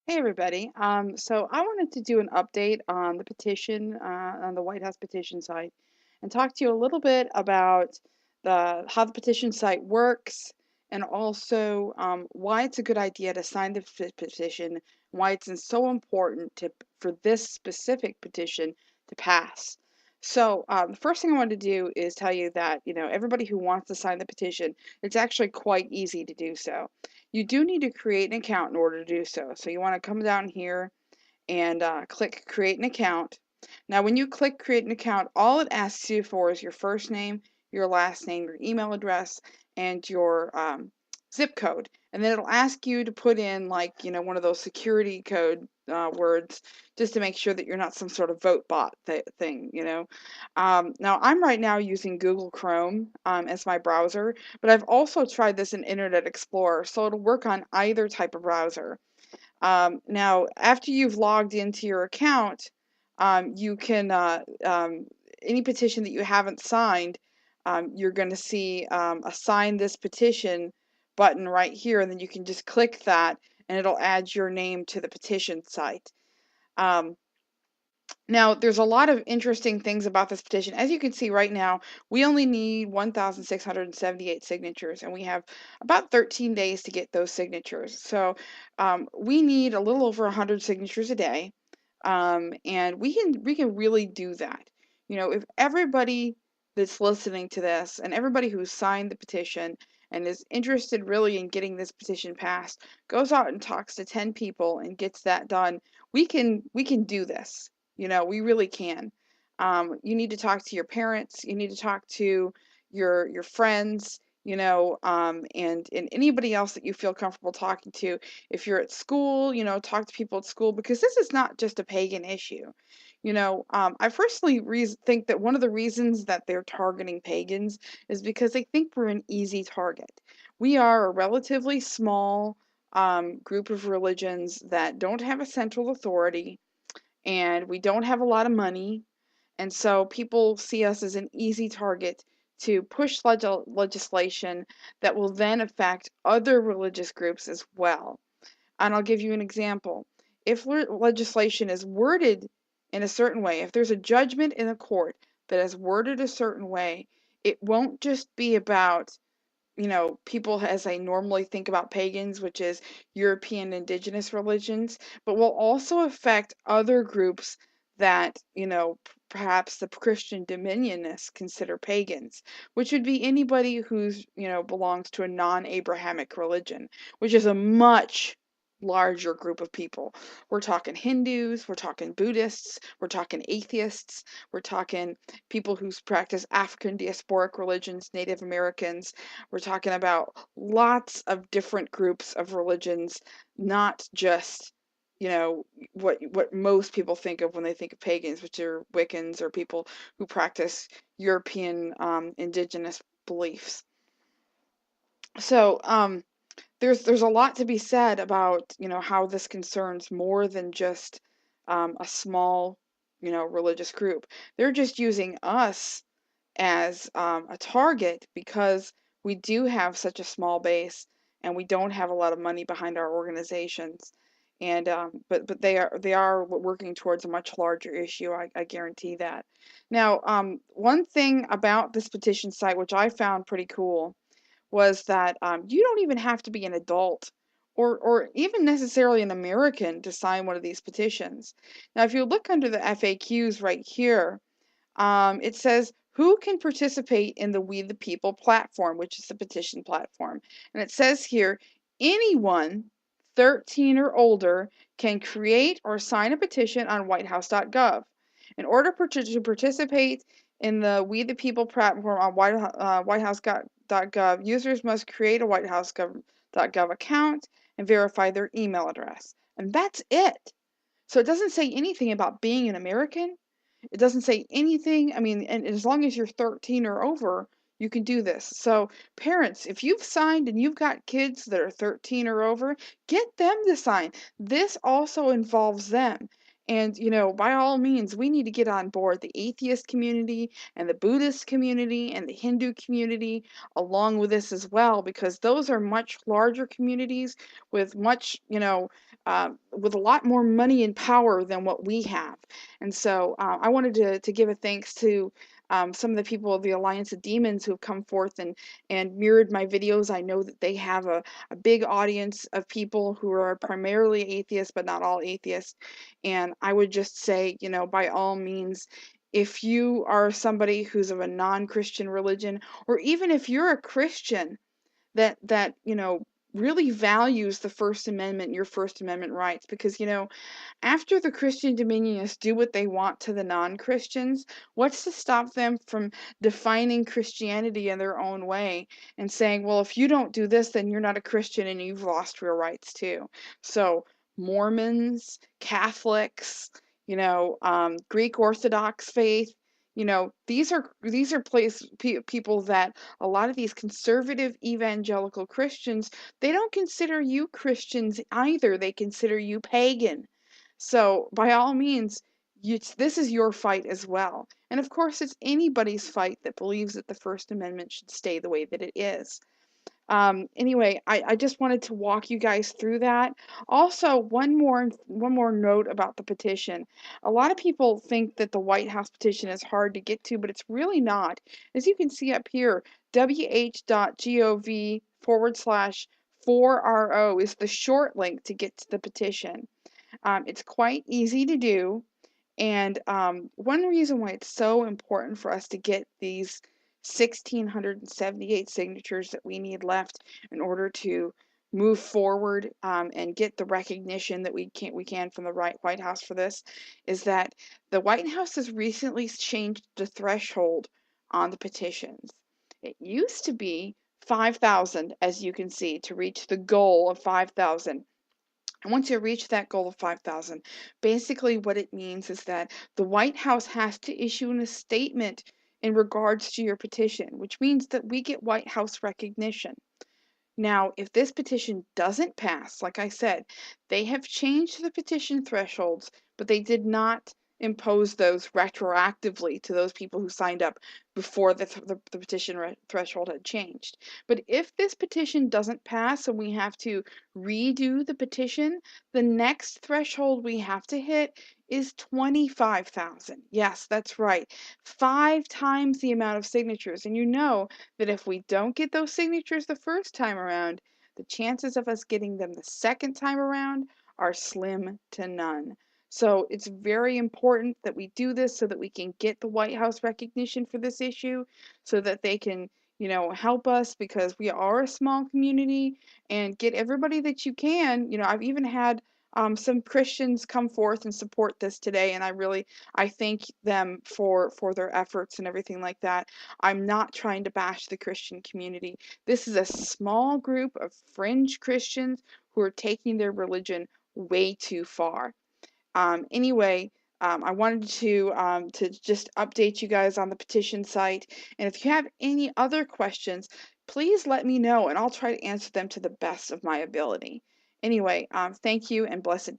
Hey everybody. So I wanted to do an update on the petition on the White House petition site and talk to you a little bit about how the petition site works and also why it's a good idea to sign the petition, why it's so important for this specific petition to pass. So the first thing I wanted to do is tell you that, everybody who wants to sign the petition, it's actually quite easy to do so. You do need to create an account in order to do so. So you want to come down here and click create an account. Now, when you click create an account, all it asks you for is your first name, your last name, your email address, and your zip code. And then it'll ask you to put in one of those security code words just to make sure that you're not some sort of vote bot thing. Now, I'm right now using Google Chrome as my browser, but I've also tried this in Internet Explorer, so it'll work on either type of browser. Now, after you've logged into your account, you can any petition that you haven't signed, you're going to see a sign this petition button right here, and then you can just click that, and it'll add your name to the petition site. Um, Now, there's a lot of interesting things about this petition. As you can see right now, we only need 1,678 signatures, and we have about 13 days to get those signatures. So we need a little over 100 signatures a day, and we can really do that. If everybody that's listening to this and everybody who's signed the petition and is interested really in getting this petition passed goes out and talks to 10 people and gets that done, we can do this. We really can. You need to talk to your parents. You need to talk to your friends. And anybody else that you feel comfortable talking to. If you're at school, talk to people at school because this is not just a pagan issue. I personally think that one of the reasons that they're targeting pagans is because they think we're an easy target. We are a relatively small group of religions that don't have a central authority and we don't have a lot of money. And so people see us as an easy target to push legislation that will then affect other religious groups as well. And I'll give you an example. If legislation is worded in a certain way, if there's a judgment in a court that is worded a certain way, it won't just be about people as I normally think about pagans, which is European indigenous religions, but will also affect other groups that, perhaps the Christian dominionists consider pagans, which would be anybody who's, belongs to a non-Abrahamic religion, which is a much larger group of people. We're talking Hindus, we're talking Buddhists, we're talking atheists, we're talking people who practice African diasporic religions, Native Americans. We're talking about lots of different groups of religions, not just, what most people think of when they think of pagans, which are Wiccans or people who practice European indigenous beliefs. So there's a lot to be said about how this concerns more than just a small religious group. They're just using us as a target because we do have such a small base and we don't have a lot of money behind our organizations. And but they are working towards a much larger issue. I guarantee that. Now, one thing about this petition site, which I found pretty cool, was that you don't even have to be an adult or even necessarily an American to sign one of these petitions. Now, if you look under the FAQs right here, it says who can participate in the We the People platform, which is the petition platform. And it says here anyone 13 or older can create or sign a petition on whitehouse.gov. In order to participate in the We the People platform on whitehouse.gov, users must create a whitehouse.gov account and verify their email address. And that's it. So it doesn't say anything about being an American. It doesn't say anything. I mean, and as long as you're 13 or over, you can do this. So, parents, if you've signed and you've got kids that are 13 or over, get them to sign. This also involves them. And, by all means, we need to get on board the atheist community and the Buddhist community and the Hindu community along with this as well, because those are much larger communities with much, with a lot more money and power than what we have. And so I wanted to give a thanks to some of the people of the Alliance of Demons who have come forth and mirrored my videos. I know that they have a big audience of people who are primarily atheists, but not all atheists. And I would just say, by all means, if you are somebody who's of a non-Christian religion, or even if you're a Christian that really values the First Amendment, your First Amendment rights, because after the Christian dominionists do what they want to the non-Christians, what's to stop them from defining Christianity in their own way and saying, well, if you don't do this, then you're not a Christian and you've lost your rights too. So Mormons, Catholics, Greek Orthodox faith, these are people that a lot of these conservative evangelical Christians, they don't consider you Christians either. They consider you pagan. So, by all means, this is your fight as well. And of course, it's anybody's fight that believes that the First Amendment should stay the way that it is. Anyway, I just wanted to walk you guys through that. Also, one more note about the petition. A lot of people think that the White House petition is hard to get to, but it's really not. As you can see up here, wh.gov/4RO is the short link to get to the petition. It's quite easy to do. And one reason why it's so important for us to get these 1,678 signatures that we need left in order to move forward and get the recognition that we can from the White House for this is that the White House has recently changed the threshold on the petitions. It used to be 5,000, as you can see, to reach the goal of 5,000. And once you reach that goal of 5,000, basically what it means is that the White House has to issue a statement in regards to your petition, which means that we get White House recognition. Now, if this petition doesn't pass, like I said, they have changed the petition thresholds, but they did not impose those retroactively to those people who signed up before the petition threshold had changed. But if this petition doesn't pass and we have to redo the petition, the next threshold we have to hit is 25,000. Yes, that's right. 5 times the amount of signatures. And you know that if we don't get those signatures the first time around, the chances of us getting them the second time around are slim to none. So it's very important that we do this so that we can get the White House recognition for this issue, so that they can, help us, because we are a small community, and get everybody that you can. I've even had some Christians come forth and support this today, and I thank them for their efforts and everything like that. I'm not trying to bash the Christian community. This is a small group of fringe Christians who are taking their religion way too far. Anyway, I wanted to just update you guys on the petition site. And if you have any other questions, please let me know, and I'll try to answer them to the best of my ability. Anyway, thank you and blessed